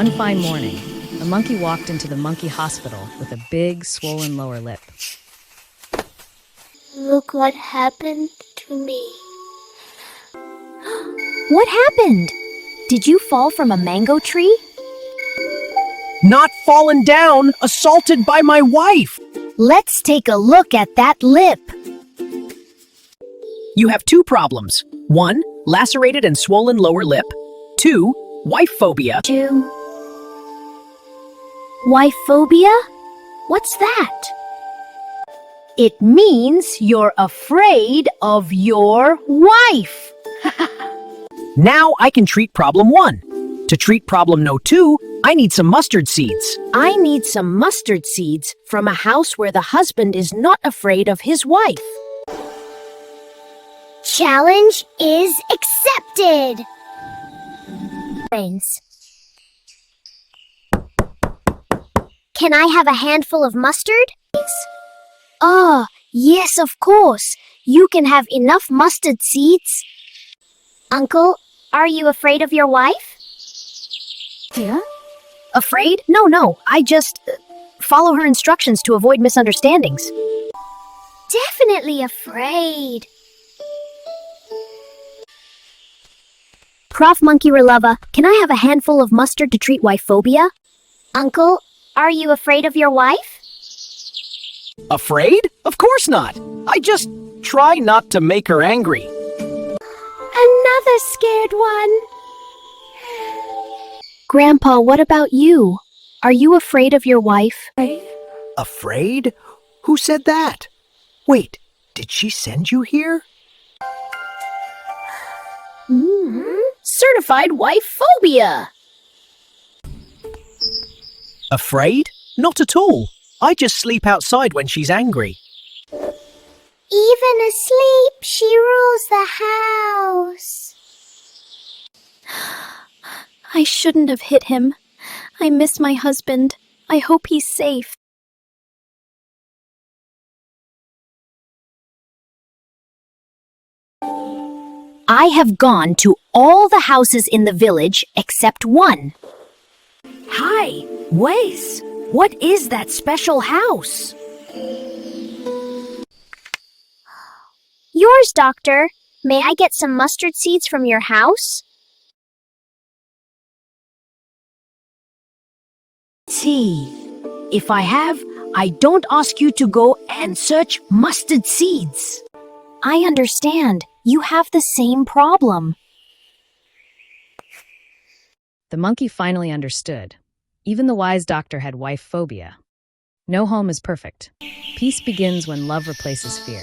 One fine morning, a monkey walked into the monkey hospital with a big, swollen lower lip. Look what happened to me. What happened? Did you fall from a mango tree? Not fallen down, assaulted by my wife. Let's take a look at that lip. You have two problems. 1, lacerated and swollen lower lip. 2, wife phobia. Wife phobia? What's that? It means you're afraid of your wife. Now I can treat problem 1. To treat problem no 2, I need some mustard seeds. I need some mustard seeds from a house where the husband is not afraid of his wife. Challenge is accepted. Can I have a handful of mustard? Oh, yes, of course. You can have enough mustard seeds. Uncle, are you afraid of your wife? Yeah? Afraid? No. I just follow her instructions to avoid misunderstandings. Definitely afraid. Prof. Monkey Relova, can I have a handful of mustard to treat wife phobia? Uncle, are you afraid of your wife? Afraid? Of course not. I just try not to make her angry. Another scared one. Grandpa, what about you? Are you afraid of your wife? Afraid? Who said that? Wait, did she send you here? Certified wife phobia. Afraid? Not at all. I just sleep outside when she's angry. Even asleep, she rules the house. I shouldn't have hit him. I miss my husband. I hope he's safe. I have gone to all the houses in the village except one. Hi, Waze. What is that special house? Yours, Doctor. May I get some mustard seeds from your house? See, if I don't ask you to go and search mustard seeds. I understand. You have the same problem. The monkey finally understood. Even the wise doctor had wife phobia. No home is perfect. Peace begins when love replaces fear.